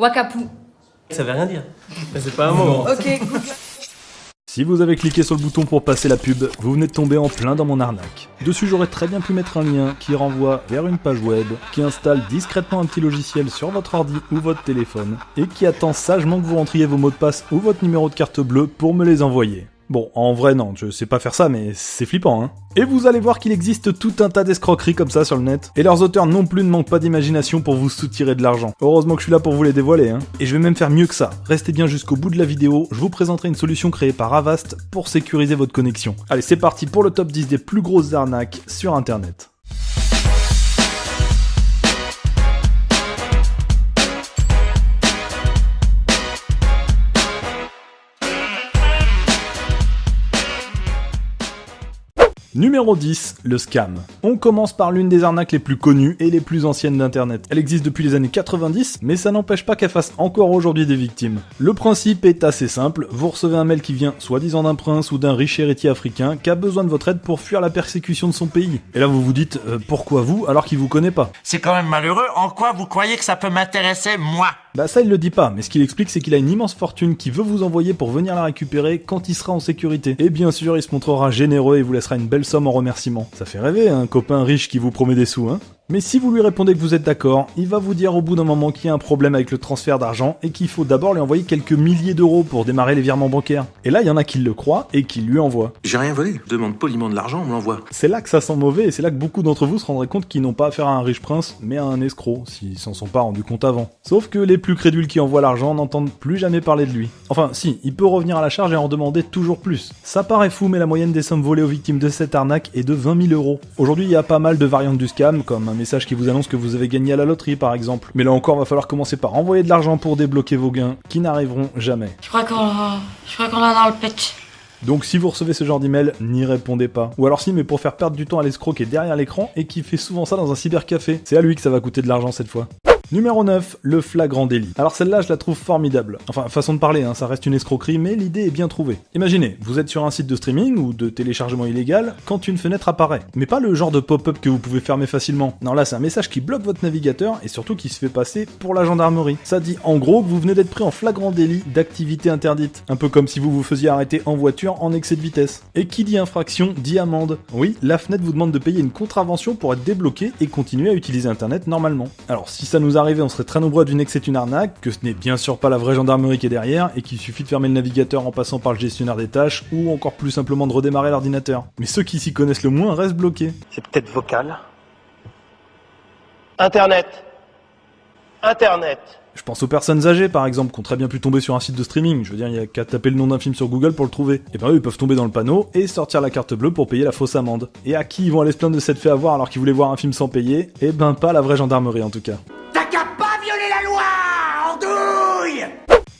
Wakapou. Ça veut rien dire. C'est pas un mot. Ok, Google. Si vous avez cliqué sur le bouton pour passer la pub, vous venez de tomber en plein dans mon arnaque. Dessus, j'aurais très bien pu mettre un lien qui renvoie vers une page web, qui installe discrètement un petit logiciel sur votre ordi ou votre téléphone, et qui attend sagement que vous rentriez vos mots de passe ou votre numéro de carte bleue pour me les envoyer. Bon, en vrai non, je sais pas faire ça, mais c'est flippant, hein. Et vous allez voir qu'il existe tout un tas d'escroqueries comme ça sur le net, et leurs auteurs non plus ne manquent pas d'imagination pour vous soutirer de l'argent. Heureusement que je suis là pour vous les dévoiler, hein. Et je vais même faire mieux que ça. Restez bien jusqu'au bout de la vidéo, je vous présenterai une solution créée par Avast pour sécuriser votre connexion. Allez, c'est parti pour le top 10 des plus grosses arnaques sur internet. Numéro 10, le scam. On commence par l'une des arnaques les plus connues et les plus anciennes d'internet. Elle existe depuis les années 90, mais ça n'empêche pas qu'elle fasse encore aujourd'hui des victimes. Le principe est assez simple, vous recevez un mail qui vient soi-disant d'un prince ou d'un riche héritier africain qui a besoin de votre aide pour fuir la persécution de son pays. Et là vous vous dites, pourquoi vous alors qu'il vous connaît pas? C'est quand même malheureux, en quoi vous croyez que ça peut m'intéresser, moi? Bah ça il le dit pas, mais ce qu'il explique c'est qu'il a une immense fortune qu'il veut vous envoyer pour venir la récupérer quand il sera en sécurité. Et bien sûr il se montrera généreux et vous laissera une belle somme en remerciement. Ça fait rêver un copain riche qui vous promet des sous, hein. Mais si vous lui répondez que vous êtes d'accord, il va vous dire au bout d'un moment qu'il y a un problème avec le transfert d'argent et qu'il faut d'abord lui envoyer quelques milliers d'euros pour démarrer les virements bancaires. Et là, il y en a qui le croient et qui lui envoient. J'ai rien volé, je demande poliment de l'argent, on me l'envoie. C'est là que ça sent mauvais et c'est là que beaucoup d'entre vous se rendraient compte qu'ils n'ont pas affaire à un riche prince, mais à un escroc, s'ils s'en sont pas rendus compte avant. Sauf que les plus crédules qui envoient l'argent n'entendent plus jamais parler de lui. Enfin, si, il peut revenir à la charge et en demander toujours plus. Ça paraît fou, mais la moyenne des sommes volées aux victimes de cette arnaque est de 20 000 euros. Aujourd'hui, il y a pas mal de variantes du scam, comme un message qui vous annonce que vous avez gagné à la loterie par exemple. Mais là encore, va falloir commencer par envoyer de l'argent pour débloquer vos gains, qui n'arriveront jamais. Je crois qu'on a dans le pitch. Donc si vous recevez ce genre d'email, n'y répondez pas. Ou alors si, mais pour faire perdre du temps à l'escroc qui est derrière l'écran et qui fait souvent ça dans un cybercafé. C'est à lui que ça va coûter de l'argent cette fois. Numéro 9, le flagrant délit. Alors celle-là, je la trouve formidable. Enfin, façon de parler, hein, ça reste une escroquerie, mais l'idée est bien trouvée. Imaginez, vous êtes sur un site de streaming ou de téléchargement illégal quand une fenêtre apparaît. Mais pas le genre de pop-up que vous pouvez fermer facilement. Non, là c'est un message qui bloque votre navigateur et surtout qui se fait passer pour la gendarmerie. Ça dit en gros que vous venez d'être pris en flagrant délit d'activité interdite. Un peu comme si vous vous faisiez arrêter en voiture en excès de vitesse. Et qui dit infraction, dit amende. Oui, la fenêtre vous demande de payer une contravention pour être débloqué et continuer à utiliser internet normalement. Alors si ça nous arrivait, on serait très nombreux à deviner que c'est une arnaque, que ce n'est bien sûr pas la vraie gendarmerie qui est derrière, et qu'il suffit de fermer le navigateur en passant par le gestionnaire des tâches, ou encore plus simplement de redémarrer l'ordinateur. Mais ceux qui s'y connaissent le moins restent bloqués. C'est peut-être vocal. Internet. Internet. Je pense aux personnes âgées par exemple, qui ont très bien pu tomber sur un site de streaming. Je veux dire, il y a qu'à taper le nom d'un film sur Google pour le trouver. Et ben eux, ils peuvent tomber dans le panneau et sortir la carte bleue pour payer la fausse amende. Et à qui ils vont aller se plaindre de s'être fait avoir alors qu'ils voulaient voir un film sans payer? Eh ben pas la vraie gendarmerie en tout cas. T'as qu'à pas violer la loi, andouille!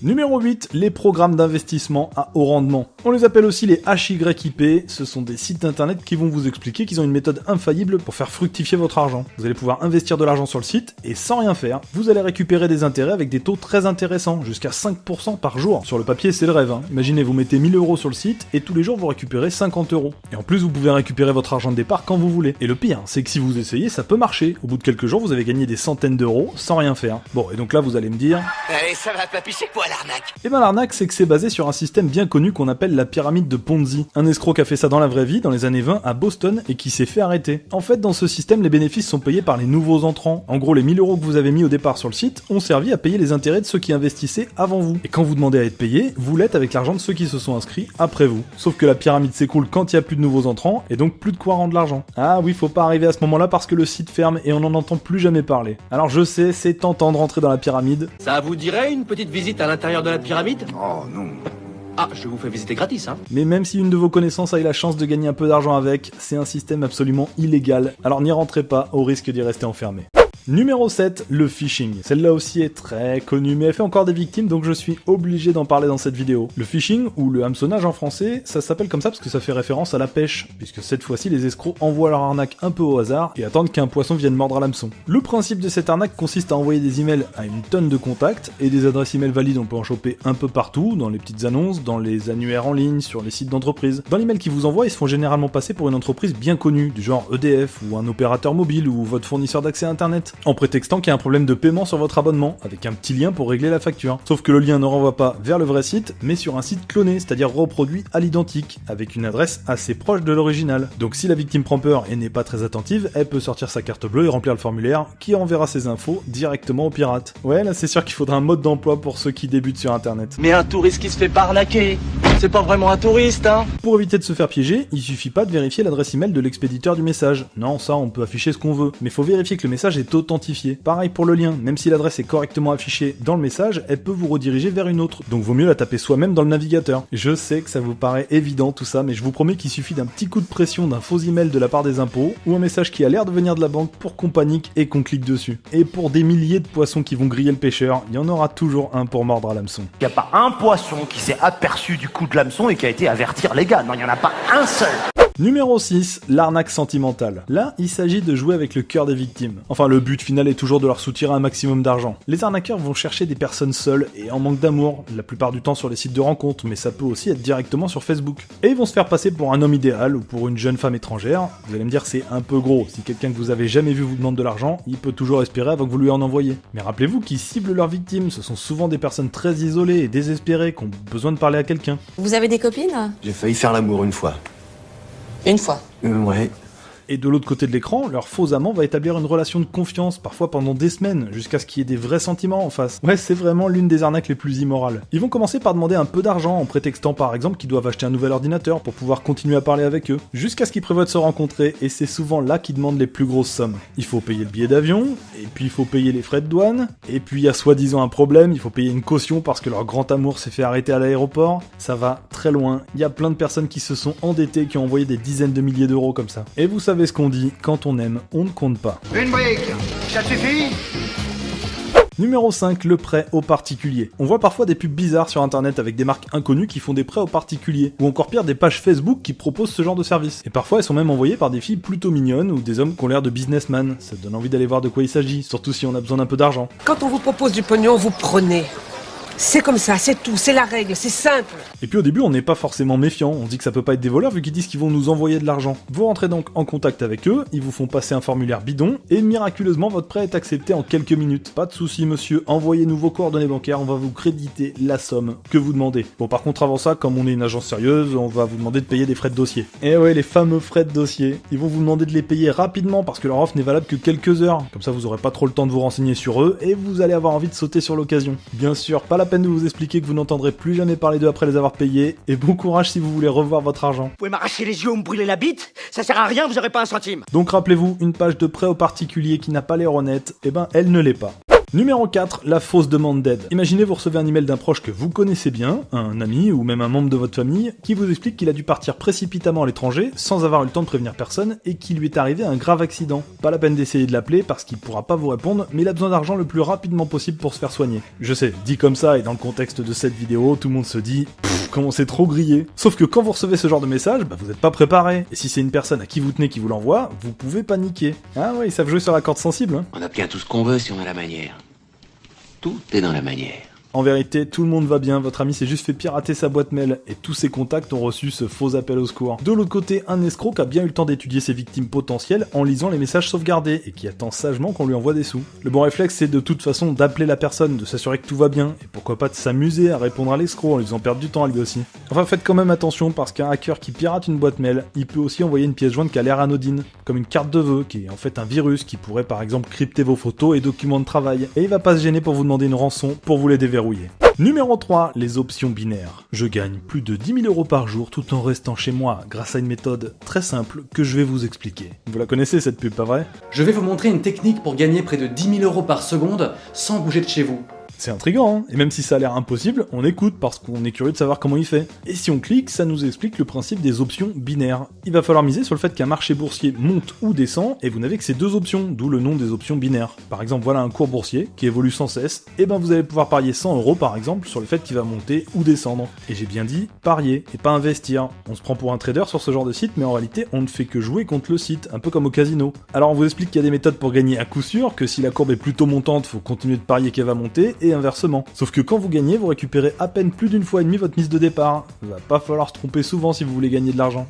Numéro 8, les programmes d'investissement à haut rendement. On les appelle aussi les HYIP, ce sont des sites internet qui vont vous expliquer qu'ils ont une méthode infaillible pour faire fructifier votre argent. Vous allez pouvoir investir de l'argent sur le site et sans rien faire, vous allez récupérer des intérêts avec des taux très intéressants, jusqu'à 5% par jour. Sur le papier, c'est le rêve, hein. Imaginez, vous mettez 1000 euros sur le site et tous les jours vous récupérez 50 euros. Et en plus, vous pouvez récupérer votre argent de départ quand vous voulez. Et le pire, c'est que si vous essayez, ça peut marcher. Au bout de quelques jours, vous avez gagné des centaines d'euros sans rien faire. Bon, et donc là, vous allez me dire... Allez, ça va, papy, c'est quoi l'arnaque? Eh ben l'arnaque, c'est que c'est basé sur un système bien connu qu'on appelle la pyramide de Ponzi. Un escroc qui a fait ça dans la vraie vie, dans les années 20, à Boston, et qui s'est fait arrêter. En fait, dans ce système, les bénéfices sont payés par les nouveaux entrants. En gros, les 1000 euros que vous avez mis au départ sur le site ont servi à payer les intérêts de ceux qui investissaient avant vous. Et quand vous demandez à être payé, vous l'êtes avec l'argent de ceux qui se sont inscrits après vous. Sauf que la pyramide s'écroule quand il n'y a plus de nouveaux entrants, et donc plus de quoi rendre l'argent. Ah oui, faut pas arriver à ce moment-là parce que le site ferme et on n'en entend plus jamais parler. Alors je sais, c'est tentant de rentrer dans la pyramide. Ça vous dirait une petite visite à l'intérieur de la pyramide? Oh non. Ah, je vous fais visiter gratis, hein. Mais même si une de vos connaissances a eu la chance de gagner un peu d'argent avec, c'est un système absolument illégal. Alors n'y rentrez pas au risque d'y rester enfermé. Numéro 7, le phishing. Celle-là aussi est très connue, mais elle fait encore des victimes, donc je suis obligé d'en parler dans cette vidéo. Le phishing, ou le hameçonnage en français, ça s'appelle comme ça parce que ça fait référence à la pêche, puisque cette fois-ci les escrocs envoient leur arnaque un peu au hasard et attendent qu'un poisson vienne mordre à l'hameçon. Le principe de cette arnaque consiste à envoyer des emails à une tonne de contacts, et des adresses email valides on peut en choper un peu partout, dans les petites annonces, dans les annuaires en ligne, sur les sites d'entreprise. Dans l'email qu'ils vous envoient, ils se font généralement passer pour une entreprise bien connue, du genre EDF, ou un opérateur mobile, ou votre fournisseur d'accès à internet. en prétextant qu'il y a un problème de paiement sur votre abonnement, avec un petit lien pour régler la facture. Sauf que le lien ne renvoie pas vers le vrai site, mais sur un site cloné, c'est-à-dire reproduit à l'identique, avec une adresse assez proche de l'original. Donc si la victime prend peur et n'est pas très attentive, elle peut sortir sa carte bleue et remplir le formulaire, qui enverra ses infos directement aux pirates. Ouais, là c'est sûr qu'il faudra un mode d'emploi pour ceux qui débutent sur internet. Mais un touriste qui se fait pas arnaquer, c'est pas vraiment un touriste, hein. Pour éviter de se faire piéger, il suffit pas de vérifier l'adresse email de l'expéditeur du message. Non, ça on peut afficher ce qu'on veut, mais faut vérifier que le message est authentifié. Pareil pour le lien, même si l'adresse est correctement affichée dans le message, elle peut vous rediriger vers une autre. Donc vaut mieux la taper soi-même dans le navigateur. Je sais que ça vous paraît évident tout ça, mais je vous promets qu'il suffit d'un petit coup de pression d'un faux email de la part des impôts, ou un message qui a l'air de venir de la banque pour qu'on panique et qu'on clique dessus. Et pour des milliers de poissons qui vont griller le pêcheur, il y en aura toujours un pour mordre à l'hameçon. Y a pas un poisson qui s'est aperçu du coup de l'hameçon et qui a été avertir les gars. Non, y en a pas un seul. Numéro 6, l'arnaque sentimentale. Là, il s'agit de jouer avec le cœur des victimes. Enfin, le but final est toujours de leur soutirer un maximum d'argent. Les arnaqueurs vont chercher des personnes seules et en manque d'amour, la plupart du temps sur les sites de rencontres, mais ça peut aussi être directement sur Facebook. Et ils vont se faire passer pour un homme idéal ou pour une jeune femme étrangère. Vous allez me dire, c'est un peu gros. Si quelqu'un que vous avez jamais vu vous demande de l'argent, il peut toujours espérer avant que vous lui en envoyiez. Mais rappelez-vous qu'ils ciblent leurs victimes. Ce sont souvent des personnes très isolées et désespérées qui ont besoin de parler à quelqu'un. Vous avez des copines? J'ai failli faire l'amour une fois. Une fois. Ouais. Et de l'autre côté de l'écran, leur faux amant va établir une relation de confiance, parfois pendant des semaines, jusqu'à ce qu'il y ait des vrais sentiments en face. Ouais, c'est vraiment l'une des arnaques les plus immorales. Ils vont commencer par demander un peu d'argent, en prétextant par exemple qu'ils doivent acheter un nouvel ordinateur pour pouvoir continuer à parler avec eux, jusqu'à ce qu'ils prévoient de se rencontrer, et c'est souvent là qu'ils demandent les plus grosses sommes. Il faut payer le billet d'avion, et puis il faut payer les frais de douane, et puis il y a soi-disant un problème, il faut payer une caution parce que leur grand amour s'est fait arrêter à l'aéroport. Ça va très loin, il y a plein de personnes qui se sont endettées, qui ont envoyé des dizaines de milliers d'euros comme ça. Et vous savez ce qu'on dit, quand on aime, on ne compte pas. Une brique, ça suffit? Numéro 5, le prêt aux particuliers. On voit parfois des pubs bizarres sur internet avec des marques inconnues qui font des prêts aux particuliers, ou encore pire des pages Facebook qui proposent ce genre de service. Et parfois elles sont même envoyées par des filles plutôt mignonnes ou des hommes qui ont l'air de businessmen. Ça donne envie d'aller voir de quoi il s'agit, surtout si on a besoin d'un peu d'argent. Quand on vous propose du pognon, vous prenez. C'est comme ça, c'est tout, c'est la règle, c'est simple. Et puis au début on n'est pas forcément méfiant, on dit que ça peut pas être des voleurs vu qu'ils disent qu'ils vont nous envoyer de l'argent. Vous rentrez donc en contact avec eux, ils vous font passer un formulaire bidon, et miraculeusement votre prêt est accepté en quelques minutes. Pas de souci monsieur, envoyez-nous vos coordonnées bancaires, on va vous créditer la somme que vous demandez. Bon par contre avant ça, comme on est une agence sérieuse, on va vous demander de payer des frais de dossier. Et ouais, les fameux frais de dossier, ils vont vous demander de les payer rapidement parce que leur offre n'est valable que quelques heures. Comme ça vous aurez pas trop le temps de vous renseigner sur eux, et vous allez avoir envie de sauter sur l'occasion. Bien sûr, pas la peine de vous expliquer que vous n'entendrez plus jamais parler d'eux après les avoir payés, et bon courage si vous voulez revoir votre argent. Vous pouvez m'arracher les yeux ou me brûler la bite, ça sert à rien, vous aurez pas un centime. Donc rappelez-vous, une page de prêt aux particuliers qui n'a pas l'air honnête, eh ben elle ne l'est pas. Numéro 4, la fausse demande d'aide. Imaginez vous recevez un email d'un proche que vous connaissez bien, un ami ou même un membre de votre famille, qui vous explique qu'il a dû partir précipitamment à l'étranger sans avoir eu le temps de prévenir personne et qu'il lui est arrivé un grave accident. Pas la peine d'essayer de l'appeler parce qu'il pourra pas vous répondre, mais il a besoin d'argent le plus rapidement possible pour se faire soigner. Je sais, dit comme ça et dans le contexte de cette vidéo, tout le monde se dit comment c'est trop grillé. Sauf que quand vous recevez ce genre de message, bah vous êtes pas préparé. Et si c'est une personne à qui vous tenez qui vous l'envoie, vous pouvez paniquer. Ah ouais, ils savent jouer sur la corde sensible, hein. On obtient tout ce qu'on veut si on a la manière. Tout est dans la manière. En vérité, tout le monde va bien, votre ami s'est juste fait pirater sa boîte mail et tous ses contacts ont reçu ce faux appel au secours. De l'autre côté, un escroc qui a bien eu le temps d'étudier ses victimes potentielles en lisant les messages sauvegardés et qui attend sagement qu'on lui envoie des sous. Le bon réflexe, c'est de toute façon d'appeler la personne, de s'assurer que tout va bien et pourquoi pas de s'amuser à répondre à l'escroc en lui faisant perdre du temps à lui aussi. Enfin, faites quand même attention parce qu'un hacker qui pirate une boîte mail, il peut aussi envoyer une pièce jointe qui a l'air anodine, comme une carte de vœux qui est en fait un virus qui pourrait par exemple crypter vos photos et documents de travail, et il va pas se gêner pour vous demander une rançon pour vous les déverrouiller. Numéro 3, les options binaires. Je gagne plus de 10 000 € par jour tout en restant chez moi grâce à une méthode très simple que je vais vous expliquer. Vous la connaissez cette pub, pas vrai? Je vais vous montrer une technique pour gagner près de 10 000 € par seconde sans bouger de chez vous. C'est intriguant, hein, et même si ça a l'air impossible, on écoute parce qu'on est curieux de savoir comment il fait. Et si on clique, ça nous explique le principe des options binaires. Il va falloir miser sur le fait qu'un marché boursier monte ou descend, et vous n'avez que ces deux options, d'où le nom des options binaires. Par exemple, voilà un cours boursier qui évolue sans cesse, et ben vous allez pouvoir parier 100 € par exemple sur le fait qu'il va monter ou descendre. Et j'ai bien dit parier, et pas investir. On se prend pour un trader sur ce genre de site, mais en réalité on ne fait que jouer contre le site, un peu comme au casino. Alors on vous explique qu'il y a des méthodes pour gagner à coup sûr, que si la courbe est plutôt montante, faut continuer de parier qu'elle va monter, et inversement. Sauf que quand vous gagnez, vous récupérez à peine plus d'une fois et demie votre mise de départ. Va pas falloir se tromper souvent si vous voulez gagner de l'argent.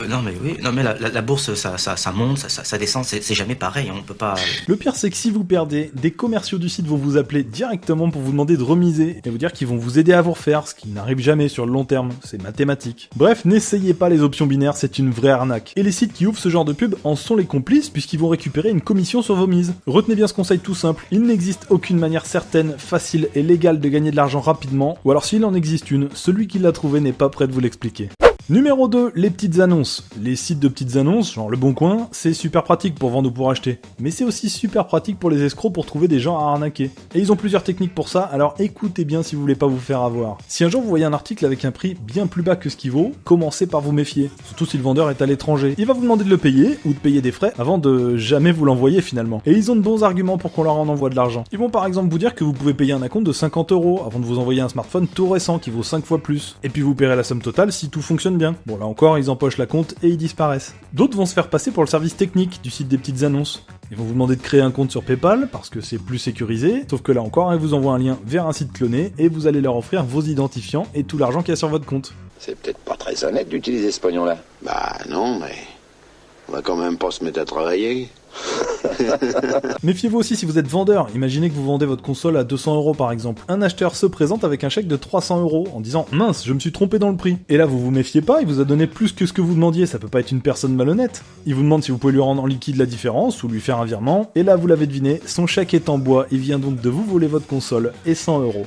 Non mais la bourse ça monte, ça descend, c'est jamais pareil, on peut pas... Le pire c'est que si vous perdez, des commerciaux du site vont vous appeler directement pour vous demander de remiser et vous dire qu'ils vont vous aider à vous refaire, ce qui n'arrive jamais sur le long terme, c'est mathématique. Bref, n'essayez pas les options binaires, c'est une vraie arnaque. Et les sites qui ouvrent ce genre de pub en sont les complices puisqu'ils vont récupérer une commission sur vos mises. Retenez bien ce conseil tout simple, il n'existe aucune manière certaine, facile et légale de gagner de l'argent rapidement, ou alors s'il en existe une, celui qui l'a trouvé n'est pas prêt de vous l'expliquer. Numéro 2, les petites annonces. Les sites de petites annonces, genre Le Bon Coin, c'est super pratique pour vendre ou pour acheter. Mais c'est aussi super pratique pour les escrocs pour trouver des gens à arnaquer. Et ils ont plusieurs techniques pour ça, alors écoutez bien si vous voulez pas vous faire avoir. Si un jour vous voyez un article avec un prix bien plus bas que ce qu'il vaut, commencez par vous méfier. Surtout si le vendeur est à l'étranger. Il va vous demander de le payer, ou de payer des frais, avant de jamais vous l'envoyer finalement. Et ils ont de bons arguments pour qu'on leur en envoie de l'argent. Ils vont par exemple vous dire que vous pouvez payer un acompte de 50 € avant de vous envoyer un smartphone tout récent qui vaut 5 fois plus. Et puis vous paierez la somme totale si tout fonctionne bien. Bon là encore, ils empochent la compte et ils disparaissent. D'autres vont se faire passer pour le service technique du site des petites annonces. Ils vont vous demander de créer un compte sur PayPal parce que c'est plus sécurisé, sauf que là encore, ils vous envoient un lien vers un site cloné et vous allez leur offrir vos identifiants et tout l'argent qu'il y a sur votre compte. C'est peut-être pas très honnête d'utiliser ce pognon-là. Bah non, mais on va quand même pas se mettre à travailler. Méfiez-vous aussi si vous êtes vendeur. Imaginez que vous vendez votre console à 200 € par exemple. Un acheteur se présente avec un chèque de 300 € en disant « Mince, je me suis trompé dans le prix ». Et là vous vous méfiez pas, il vous a donné plus que ce que vous demandiez, ça peut pas être une personne malhonnête. Il vous demande si vous pouvez lui rendre en liquide la différence ou lui faire un virement, et là vous l'avez deviné, son chèque est en bois, il vient donc de vous voler votre console et 100 €.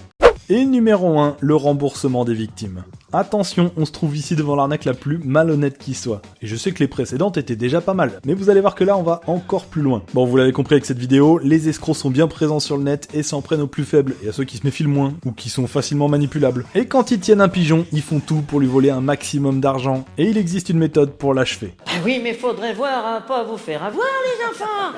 Et numéro 1, le remboursement des victimes. Attention, on se trouve ici devant l'arnaque la plus malhonnête qui soit. Et je sais que les précédentes étaient déjà pas mal, mais vous allez voir que là on va encore plus loin. Bon, vous l'avez compris avec cette vidéo, les escrocs sont bien présents sur le net et s'en prennent aux plus faibles et à ceux qui se méfient le moins, ou qui sont facilement manipulables. Et quand ils tiennent un pigeon, ils font tout pour lui voler un maximum d'argent. Et il existe une méthode pour l'achever. Oui, mais faudrait voir à pas vous faire avoir, les enfants.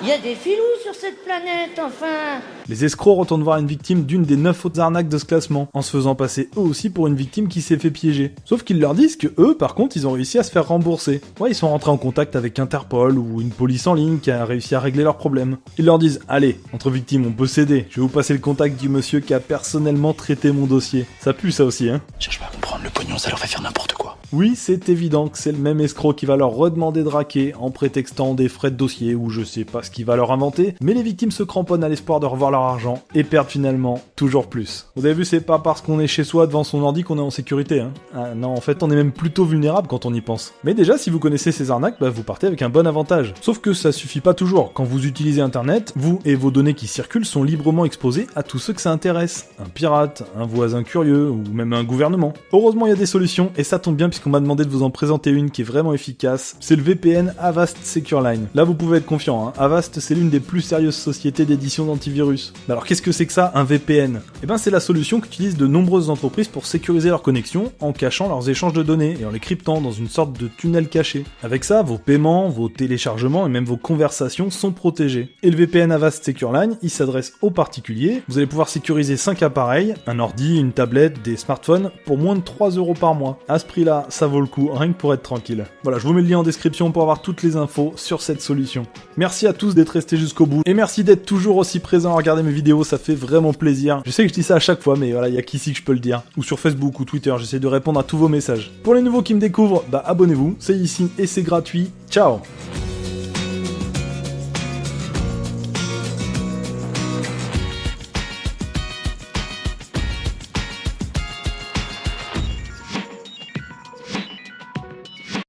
Il y a des filous sur cette planète, enfin. Les escrocs retournent voir une victime d'une des 9 autres arnaques de ce classement, en se faisant passer eux aussi pour une victime qui s'est fait piéger. Sauf qu'ils leur disent que eux, par contre, ils ont réussi à se faire rembourser. Ouais, ils sont rentrés en contact avec Interpol ou une police en ligne qui a réussi à régler leurs problèmes. Ils leur disent « Allez, entre victimes, on peut s'aider. Je vais vous passer le contact du monsieur qui a personnellement traité mon dossier. » Ça pue ça aussi, hein. Cherche pas à comprendre, le pognon, ça leur fait faire n'importe quoi. Oui, c'est évident que c'est le même escroc qui va leur redemander de raquer en prétextant des frais de dossier ou je sais pas ce qu'il va leur inventer, mais les victimes se cramponnent à l'espoir de revoir leur argent et perdent finalement toujours plus. Vous avez vu, c'est pas parce qu'on est chez soi devant son ordi qu'on est en sécurité, hein. Ah, non, en fait, on est même plutôt vulnérable quand on y pense. Mais déjà, si vous connaissez ces arnaques, bah, vous partez avec un bon avantage. Sauf que ça suffit pas toujours. Quand vous utilisez Internet, vous et vos données qui circulent sont librement exposées à tous ceux que ça intéresse. Un pirate, un voisin curieux ou même un gouvernement. Heureusement, il y a des solutions et ça tombe bien puisqu'on m'a demandé de vous en présenter une qui est vraiment efficace. C'est le VPN Avast Secure Line. Là, vous pouvez être confiant, hein. Avast, c'est l'une des plus sérieuses sociétés d'édition d'antivirus. Mais alors, qu'est-ce que c'est que ça, un VPN ? Eh ben, c'est la solution qu'utilisent de nombreuses entreprises pour sécuriser leurs connexions en cachant leurs échanges de données et en les cryptant dans une sorte de tunnel caché. Avec ça, vos paiements, vos téléchargements et même vos conversations sont protégés. Et le VPN Avast Secure Line, il s'adresse aux particuliers. Vous allez pouvoir sécuriser 5 appareils, un ordi, une tablette, des smartphones, pour moins de 3 € par mois. À ce prix-là, ça vaut le coup, rien que pour être tranquille. Voilà, je vous mets le lien en description pour avoir toutes les infos sur cette solution. Merci à tous d'être restés jusqu'au bout, et merci d'être toujours aussi présents à regarder mes vidéos, ça fait vraiment plaisir. Je sais que je dis ça à chaque fois, mais voilà, il y a qu'ici que je peux le dire. Ou sur Facebook ou Twitter, j'essaie de répondre à tous vos messages. Pour les nouveaux qui me découvrent, bah abonnez-vous, c'est ici et c'est gratuit. Ciao!